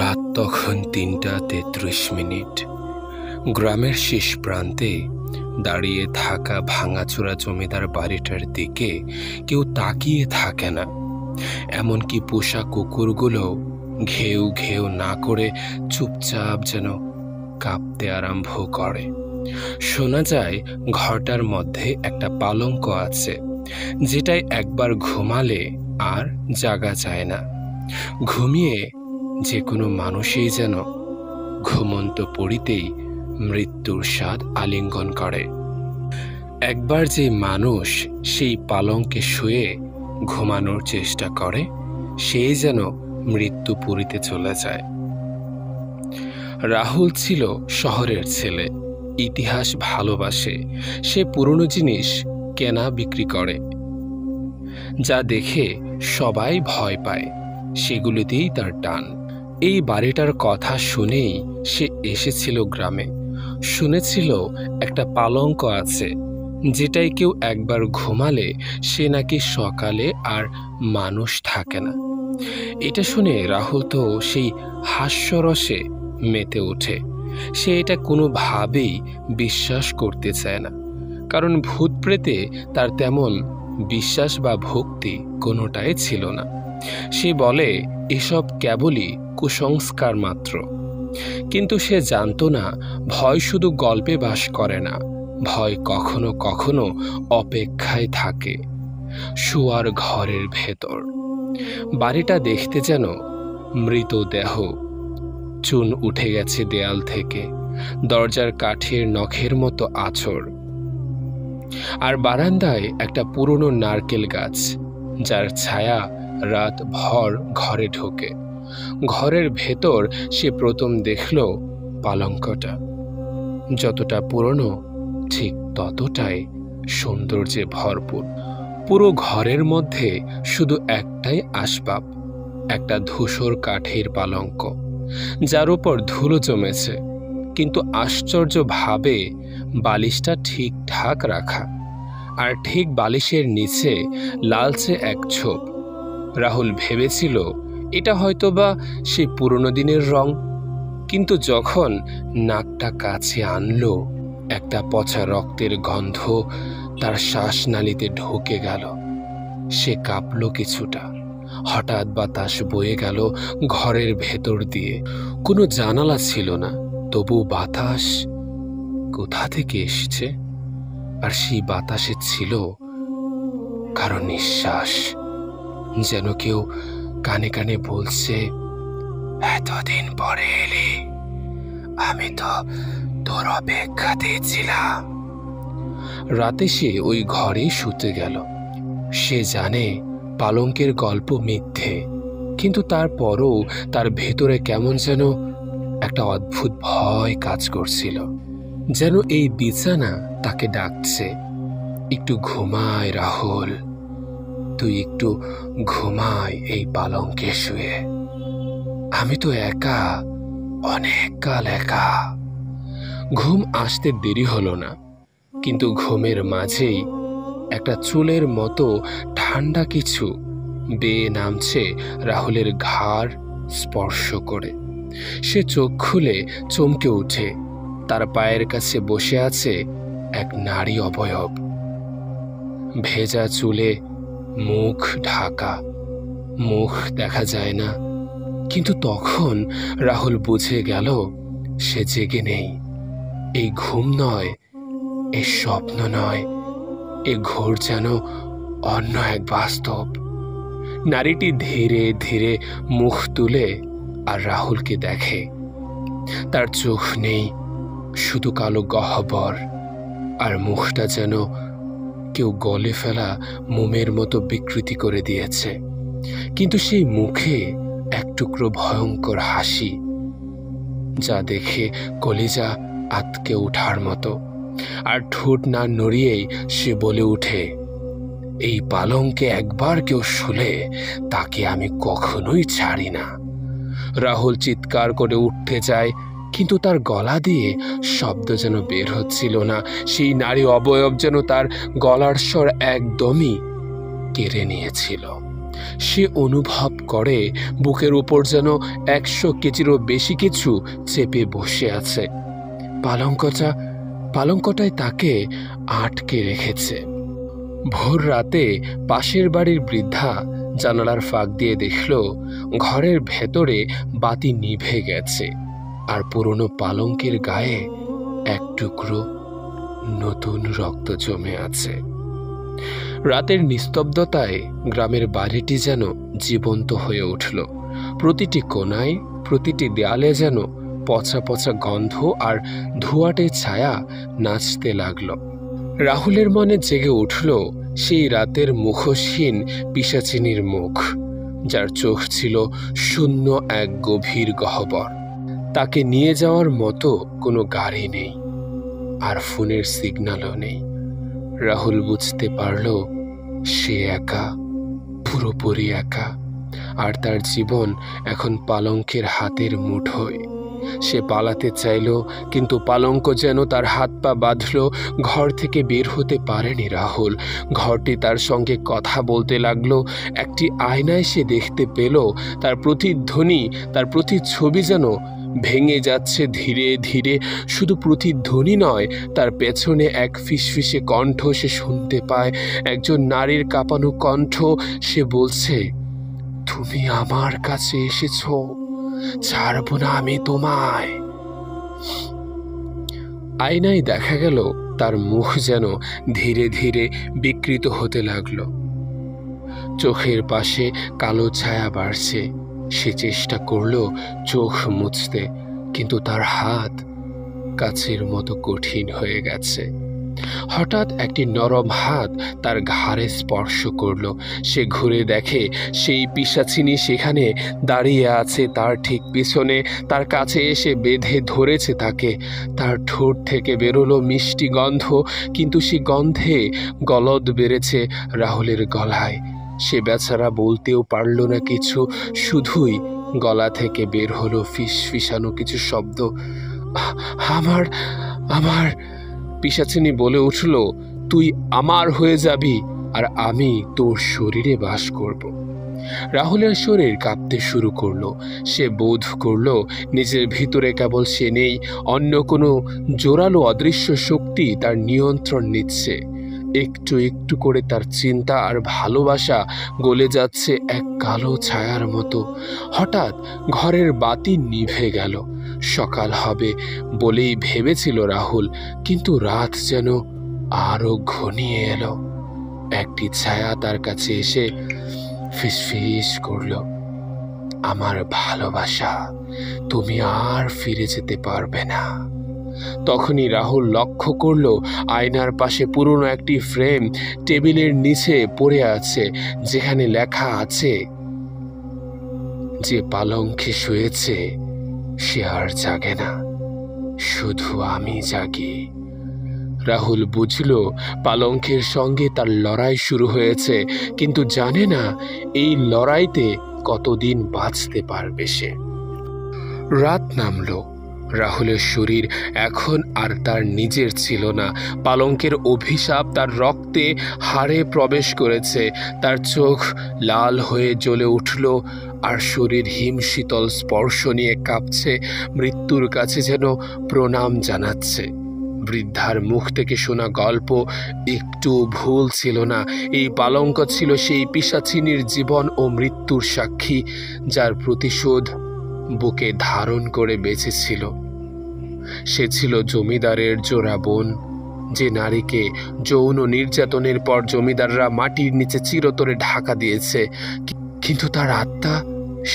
রাত তখন ৩:৩৩। গ্রামের শেষ প্রান্তে দাঁড়িয়ে থাকা ভাঙাচোরা জমিদার বাড়িটার দিকে কেউ তাকিয়ে থাকে না। এমনকি পোষা কুকুরগুলো ঘেউ ঘেউ না করে চুপচাপ যেন কাঁপতে আরম্ভ করে। শোনা যায় ঘরটার মধ্যে একটা পালঙ্ক আছে, যেটাই একবার ঘুমালে আর জাগা যায় না। ঘুমিয়ে যে কোনো মানুষই যেন ঘুমন্ত পড়িতেই মৃত্যুর স্বাদ আলিঙ্গন করে। একবার যে মানুষ সেই পালঙ্কে শুয়ে ঘুমানোর চেষ্টা করে, সেই যেন মৃত্যু পুরীতে চলে যায়। রাহুল ছিল শহরের ছেলে, ইতিহাস ভালোবাসে। সে পুরনো জিনিস কেনা বিক্রি করে, যা দেখে সবাই ভয় পায়, সেগুলিতেই তার টান। এই বাড়িটার কথা শুনেই সে এসেছিল গ্রামে। শুনেছিল একটা পালঙ্ক আছে, যেটাই কেউ একবার ঘুমালে সে নাকি সকালে আর মানুষ থাকে না। এটা শুনে রাহুল তো সেই হাস্যরসে মেতে ওঠে। সে এটা কোনোভাবেই বিশ্বাস করতে চায় না, কারণ ভূত প্রেতে তার তেমন বিশ্বাস বা ভক্তি কোনোটাই ছিল না। সে বলে এসব কেবলই কুসংস্কার মাত্র। কিন্তু সে জানতো না, ভয় শুধু গল্পে বাস করে না, ভয় কখনো কখনো অপেক্ষায় থাকে শোয়ার ঘরের ভেতর। বাড়িটা দেখতে যেন মৃতদেহ। চুন উঠে গেছে দেয়াল থেকে, দরজার কাঠের নখের মতো আঁচড়। আর বারান্দায় একটা পুরনো নারকেল গাছ, যার ছায়া রাত ভর ঘরে ঢোকে। ঘরের ভেতর সে প্রথম দেখল পালঙ্কটা। যতটা পুরনো ঠিক ততটাই সৌন্দর্যে ভরপুর। পুরো ঘরের মধ্যে শুধু একটাই আসবাব, একটা ধূসর কাঠের পালঙ্ক, যার উপর ধুলো জমেছে, কিন্তু আশ্চর্যভাবে বালিশটা ঠিকঠাক রাখা। আর ঠিক বালিশের নিচে লালচে এক ছোপ। রাহুল ভেবেছিল এটা হয়তোবা সেই পুরনো দিনের রং, কিন্তু যখন নাকটা কাছে আনলো, একটা পচা রক্তের গন্ধ তার শ্বাসনালীতে ঢুকে গেল। সে কাঁপল কিছুটা। হঠাৎ বাতাস বয়ে গেল ঘরের ভেতর দিয়ে। কোনো জানালা ছিল না, তবু বাতাস কোথা থেকে এসেছে। আর সেই বাতাসে ছিল কারো নিঃশ্বাস, যেন কেউ কানে কানে বলছে, এতদিন পরে এলি, আমি তো তোর অপেক্ষাতেই ছিলাম। রাতে সে ওই ঘরেই শুতে গেল। সে জানে পালঙ্কের গল্প মিথ্যে, কিন্তু তারপরও তার ভেতরে কেমন যেন একটা অদ্ভুত ভয় কাজ করছিল, যেন এই বিছানা তাকে ডাকছে, একটু ঘুমায় রাহুল, তুই একটু ঘুমায় এই পালঙ্কে শুয়ে। আমি তো একা, অনেক কাল একা। ঘুম আসতে দেরি হলো না, কিন্তু ঘুমের মাঝেই একটা চুলের মতো ঠান্ডা কিছু বেয়ে নামছে রাহুলের ঘাড় স্পর্শ করে। সে চোখ খুলে চমকে ওঠে। তার পায়ের কাছে বসে আছে এক নারী অবয়ব। ভেজা চুলে মুখ ঢাকা, মুখ দেখা যায় না। কিন্তু তখন রাহুল বুঝে গেল সে জেগে নেই। এই ঘুম নয়, এই স্বপ্ন নয়, এ ঘোর যেন অন্য এক বাস্তব। নারীটি ধীরে ধীরে মুখ তুলে আর রাহুলকে দেখে। তার চোখ নেই, শুধু কালো গহ্বর, আর মুখটা যেন কেউ গলে ফেলা মোমের মতো বিকৃতি করে দিয়েছে। কিন্তু সেই মুখে এক টুকরো ভয়ঙ্কর হাসি, যা দেখে কলিজা আঁতকে ওঠার মতো। আর ঠোঁট না নড়িয়েই সে বলে উঠে, এই পালঙ্কে একবার কেউ শুলে তাকে আমি কখনোই ছাড়ি না। রাহুল চিৎকার করে উঠতে যায়, কিন্তু তার গলা দিয়ে শব্দ যেন বের হচ্ছিল না। সেই নারী অবয়ব যেন তার গলার স্বর একদমই কেড়ে নিয়েছিল। সে অনুভব করে বুকের উপর যেন 100 কেজিরও বেশি কিছু চেপে বসে আছে। পালঙ্কটায় তাকে আটকে রেখেছে। ভোর রাতে পাশের বাড়ির বৃদ্ধা জানালার ফাঁক দিয়ে দেখল ঘরের ভেতরে বাতি নিভে গেছে, আর পুরনো পালঙ্কের গায়ে এক টুকরো নতুন রক্ত জমে আছে। রাতের নিস্তব্ধতায় গ্রামের বাড়িটি যেন জীবন্ত হয়ে উঠল। প্রতিটি কোণায়, প্রতিটি দেয়ালে যেন পচা পচা গন্ধ আর ধোঁয়াটে ছায়া নাচতে লাগল। রাহুলের মনে জেগে উঠল সেই রাতের মুখোশহীন পিশাচিনীর মুখ, যার চোখ ছিল শূন্য এক গভীর গহ্বর। তাকে নিয়ে যাওয়ার মতো কোনো গাড়ি নেই, আর ফোনের সিগন্যালও নেই। রাহুল বুঝতে পারল সে একা, পুরোপুরি একা, আর তার জীবন এখন পালঙ্কের হাতের মুঠোয়। সে পালাতে চাইল, কিন্তু পালঙ্ক যেন তার হাত পা বাঁধল। ঘর থেকে বের হতে পারেনি রাহুল। ঘরটি তার সঙ্গে কথা বলতে লাগলো। একটি আয়নায় সে দেখতে পেল তার প্রতিধ্বনি, তার প্রতিচ্ছবি যেন ভেঙে যাচ্ছে ধীরে ধীরে। শুধু প্রতিধ্বনি নয়, তার পেছনে এক ফিসফিসে কণ্ঠ সে শুনতে পায়, একজন নারীর কাঁপানো কণ্ঠ। সে বলছে, তুমি আমার কাছে এসেছো, ছাড়বো না আমি তোমায়। আয়নায় দেখা গেল তার মুখ যেন ধীরে ধীরে বিকৃত হতে লাগলো। চোখের পাশে কালো ছায়া বাড়ছে। সে চেষ্টা করলো চোখ মুছতে, কিন্তু তার হাত কাচের মতো কঠিন হয়ে গেছে। হঠাৎ একটি নরম হাত তার ঘাড়ে স্পর্শ করলো। সে ঘুরে দেখে সেই পিশাচিনী সেখানে দাঁড়িয়ে আছে, তার ঠিক পিছনে, তার কাছে এসে বেঁধে ধরেছে তাকে। তার ঠোঁট থেকে বেরোলো মিষ্টি গন্ধ, কিন্তু সে গন্ধে গলদ বেড়েছে রাহুলের গলায়। সে বেচারা বলতেও পারল না কিছু, শুধুই গলা থেকে বের হলো ফিসফিসানো কিছু শব্দ। আমার আমার পিশাচিনী বলে উঠল, তুই আমার হয়ে যাবি, আর আমি তোর শরীরে বাস করব। রাহুলের শরীর কাঁপতে শুরু করলো। সে বোধ করলো নিজের ভিতরে কেবল সে নেই, অন্য কোনো জোরালো অদৃশ্য শক্তি তার নিয়ন্ত্রণ নিচ্ছে। একটু একটু করে তার চিন্তা আর ভালোবাসা গলে যাচ্ছে এক কালো ছায়ার মতো। হঠাৎ ঘরের বাতি নিভে গেল। সকাল হবে বলেই ভেবেছিল রাহুল, কিন্তু রাত যেন আরো ঘনিয়ে এলো। একটি ছায়া তার কাছে এসে ফিসফিস করল, আমার ভালোবাসা, তুমি আর ফিরে যেতে পারবে না। তখনই রাহুল লক্ষ্য করল আয়নার পাশে পুরনো একটি ফ্রেম টেবিলের নিচে পড়ে আছে, যেখানে লেখা আছে, যে পালঙ্কে শুয়েছে সে আর জাগে না, শুধু আমি জাগি। রাহুল বুঝল পালঙ্কের সঙ্গে তার লড়াই শুরু হয়েছে, কিন্তু জানে না এই লড়াইতে কতদিন বাঁচতে পারবে সে। রাত নামলো। রাহুলের শরীর এখন আর তার নিজের ছিল না। পালঙ্কের অভিশাপ তার রক্তে হাড়ে প্রবেশ করেছে। তার চোখ লাল হয়ে জ্বলে উঠল, আর শরীর হিমশীতল স্পর্শ নিয়ে কাঁপছে, মৃত্যুর কাছে যেন প্রণাম জানাচ্ছে। বৃদ্ধার মুখ থেকে শোনা গল্প একটু ভুল ছিল না। এই পালঙ্ক ছিল সেই পিশাচিনীর জীবন ও মৃত্যুর সাক্ষী, যার প্রতিশোধ বুকে ধারণ করে বেঁচেছিল। সে ছিল জমিদারের জোড়া বোন, যে নারীকে যৌন নির্যাতনের পর জমিদাররা মাটির নিচে চিরতরে ঢাকা দিয়েছে, কিন্তু তার আত্মা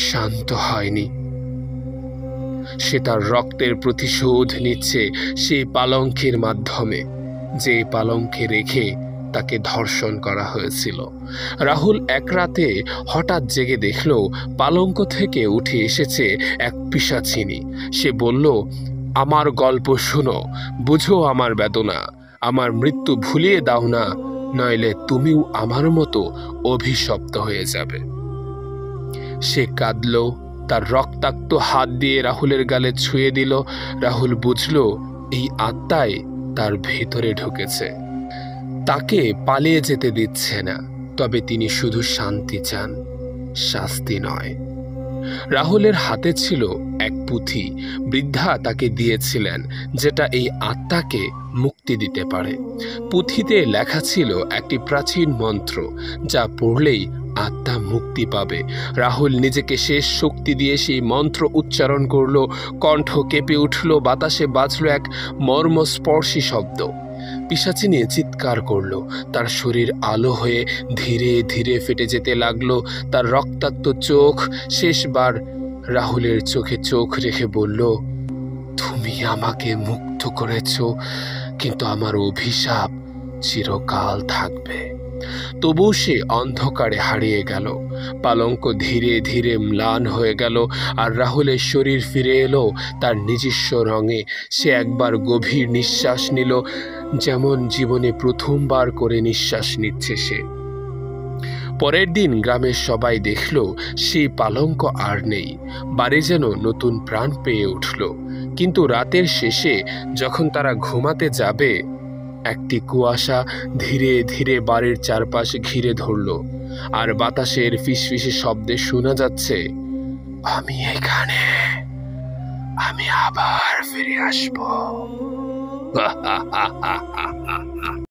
শান্ত হয়নি। সে তার রক্তের প্রতিশোধ নিচ্ছে সেই পালঙ্কের মাধ্যমে, যে পালঙ্কে রেখে তাকে ধর্ষণ করা হয়েছিল। রাহুল এক রাতে হঠাৎ জেগে দেখল পালঙ্ক থেকে উঠে এসেছে এক পিশাচিনী। সে বলল, আমার গল্প শোনো, বুঝো আমার বেদনা, আমার মৃত্যু ভুলিয়ে দাও না, নইলে তুমিও আমার মতো অভিশপ্ত হয়ে যাবে। সে কাঁদল, তার রক্তাক্ত হাত দিয়ে রাহুলের গালে ছুঁয়ে দিল। রাহুল বুঝল এই আত্মাই তার ভেতরে ঢুকেছে, তাকে পালিয়ে যেতে দিচ্ছে না, তবে তিনি শুধু শান্তি চান। শাস্তি নয়। রাহুলের হাতে ছিল এক পুঁথি, বৃদ্ধা তাকে দিয়েছিলেন, যেটা এই আত্মাকে মুক্তি দিতে পারে। পুঁথিতে লেখা ছিল একটি প্রাচীন মন্ত্র, যা পড়লেই আত্মা মুক্তি পাবে। রাহুল নিজেকে শেষ শক্তি দিয়ে সেই মন্ত্র উচ্চারণ করল। কণ্ঠ কেঁপে উঠল, বাতাসে বাজল এক মর্মস্পর্শী শব্দ। পিশাচিনী চিৎকার করল, তার শরীর আলো হয়ে ধীরে ধীরে ফেটে যেতে লাগলো। তার রক্তাক্ত চোখ শেষবার রাহুলের চোখে চোখ রেখে বলল, তুমি আমাকে মুক্ত করেছ, কিন্তু আমার অভিশাপ চিরকাল থাকবে। তবু সে অন্ধকারে হারিয়ে গেল। পালঙ্ক ধীরে ধীরে ম্লান হয়ে গেল, আর রাহুলের শরীর ফিরে এলো তার নিজস্ব রঙে। সে একবার গভীর নিঃশ্বাস নিল, যেমন জীবনে প্রথমবার করে নিঃশ্বাস নিচ্ছে সে। পরের দিন গ্রামের সবাই দেখল সেই পালঙ্ক আর নেই। বাড়ি যেন নতুন প্রাণ পেয়ে উঠল। কিন্তু রাতের শেষে যখন তারা ঘুমাতে যাবে, একটি কুয়াশা ধীরে ধীরে বাড়ির চারপাশ ঘিরে ধরল, আর বাতাসের ফিসফিসে শব্দে শোনা যাচ্ছে, আমি এখানে, আমি আবার ফিরে আসবো।